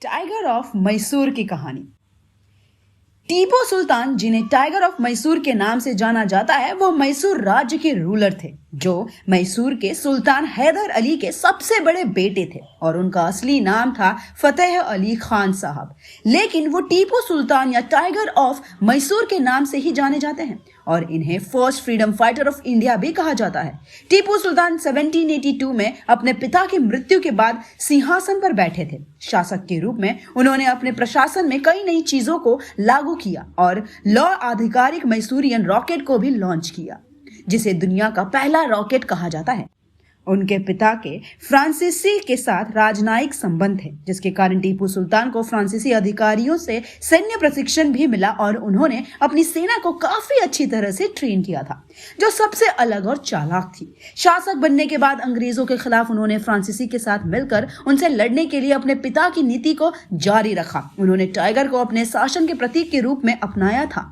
Tiger of Mysore की कहानी। टीपू सुल्तान, जिन्हें टाइगर ऑफ मैसूर के नाम से जाना जाता है, वो मैसूर राज्य के रूलर थे जो मैसूर के सुल्तान हैदर अली के सबसे बड़े बेटे थे और उनका असली नाम था फतेह अली खान साहब। लेकिन वो टीपू सुल्तान या टाइगर ऑफ मैसूर के नाम से ही जाने जाते हैं और इन्हें first freedom fighter of India भी कहा जाता है। टीपू सुल्तान 1782 में अपने पिता की मृत्यु के बाद सिंहासन पर बैठे थे। शासक के रूप में उन्होंने अपने प्रशासन में कई नई चीजों को लागू किया और लौ आधिकारिक मैसूरियन रॉकेट को भी लॉन्च किया, जिसे दुनिया का पहला रॉकेट कहा जाता है। उनके पिता के फ्रांसीसी के साथ राजनयिक संबंध थे, जिसके कारण टीपू सुल्तान को फ्रांसीसी अधिकारियों से सैन्य प्रशिक्षण भी मिला और उन्होंने अपनी सेना को काफी अच्छी तरह से ट्रेन किया था, जो सबसे अलग और चालाक थी। शासक बनने के बाद अंग्रेजों के खिलाफ उन्होंने फ्रांसीसी के साथ मिलकर उनसे लड़ने के लिए अपने पिता की नीति को जारी रखा। उन्होंने टाइगर को अपने शासन के प्रतीक के रूप में अपनाया था।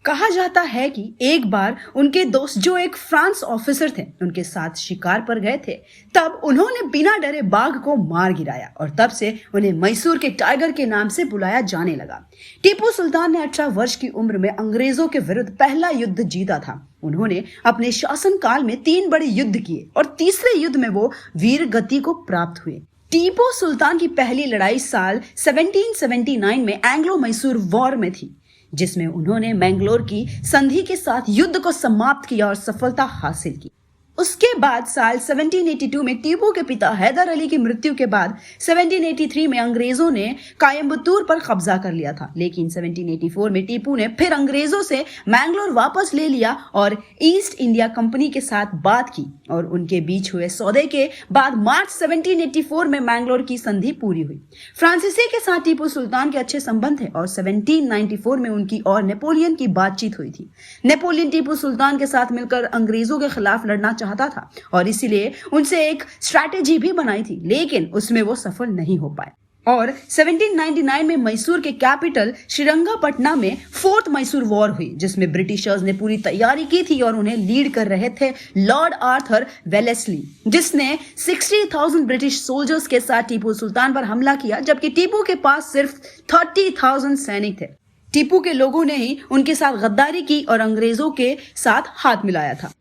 कहा जाता है कि एक बार उनके दोस्त, जो एक फ्रांस ऑफिसर थे, उनके साथ शिकार पर गए थे। तब उन्होंने बिना डरे बाघ को मार गिराया और तब से उन्हें मैसूर के टाइगर के नाम से बुलाया जाने लगा। टीपू सुल्तान ने 18 वर्ष की उम्र में अंग्रेजों के विरुद्ध पहला युद्ध जीता था। उन्होंने अपने शासन काल में 3 बड़े युद्ध किए और तीसरे युद्ध में वो वीर गति को प्राप्त हुए। टीपू सुल्तान की पहली लड़ाई साल 1779 में एंग्लो मैसूर वॉर में थी, जिसमें उन्होंने मैंगलोर की संधि के साथ युद्ध को समाप्त किया और सफलता हासिल की। उसके बाद साल 1782 में टीपू के पिता हैदर अली की मृत्यु के बाद 1783 में अंग्रेजों ने कोयम्बतूर पर कब्जा कर लिया था। लेकिन 1784 में टीपू ने फिर अंग्रेजों से मैंगलोर वापस ले लिया और ईस्ट इंडिया कंपनी के साथ बात की और उनके बीच हुए सौदे के बाद मार्च 1784 में मैंगलोर की संधि पूरी हुई। फ्रांसीसी के साथ टीपू सुल्तान के अच्छे संबंध थे और 1794 में उनकी और नेपोलियन की बातचीत हुई थी। नेपोलियन टीपू सुल्तान के साथ मिलकर अंग्रेजों के खिलाफ लड़ना चाहता था और इसीलिए उनसे एक स्ट्रैटेजी भी बनाई थी, लेकिन उसमें वो सफल नहीं हो पाए। और 1799 में मैसूर के कैपिटल श्रीरंगपटना में 4th मैसूर वॉर हुई, जिसमें ब्रिटिशर्स ने पूरी तैयारी की थी और उन्हें लीड कर रहे थे लॉर्ड आर्थर वेलेस्ली, जिसने 60,000 ब्रिटिश सोल्जर्स के साथ टीपू सुल्तान पर हमला किया, जबकि टीपू के पास सिर्फ 30,000 सैनिक थे। टीपू के लोगों ने ही उनके साथ गद्दारी की और अंग्रेजों के साथ हाथ मिलाया था।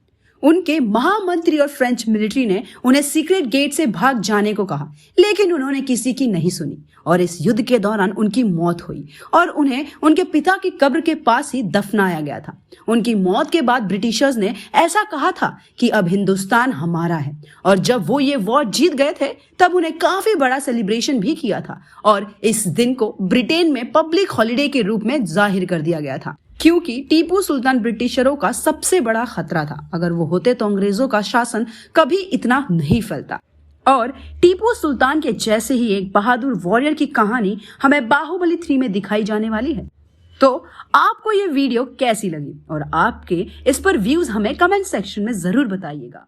उनके महामंत्री और फ्रेंच मिलिट्री ने उन्हें सीक्रेट गेट से भाग जाने को कहा, लेकिन उन्होंने किसी की नहीं सुनी और इस युद्ध के दौरान उनकी मौत हुई और उन्हें उनके पिता की कब्र के पास ही दफनाया गया था। उनकी मौत के बाद ब्रिटिशर्स ने ऐसा कहा था कि अब हिंदुस्तान हमारा है और जब वो ये वॉर जीत गए थे तब उन्हें काफी बड़ा सेलिब्रेशन भी किया था और इस दिन को ब्रिटेन में पब्लिक हॉलिडे के रूप में जाहिर कर दिया गया था, क्योंकि टीपू सुल्तान ब्रिटिशरों का सबसे बड़ा खतरा था। अगर वो होते तो अंग्रेजों का शासन कभी इतना नहीं फैलता। और टीपू सुल्तान के जैसे ही एक बहादुर वॉरियर की कहानी हमें बाहुबली 3 में दिखाई जाने वाली है। तो आपको ये वीडियो कैसी लगी और आपके इस पर व्यूज हमें कमेंट सेक्शन में जरूर बताइएगा।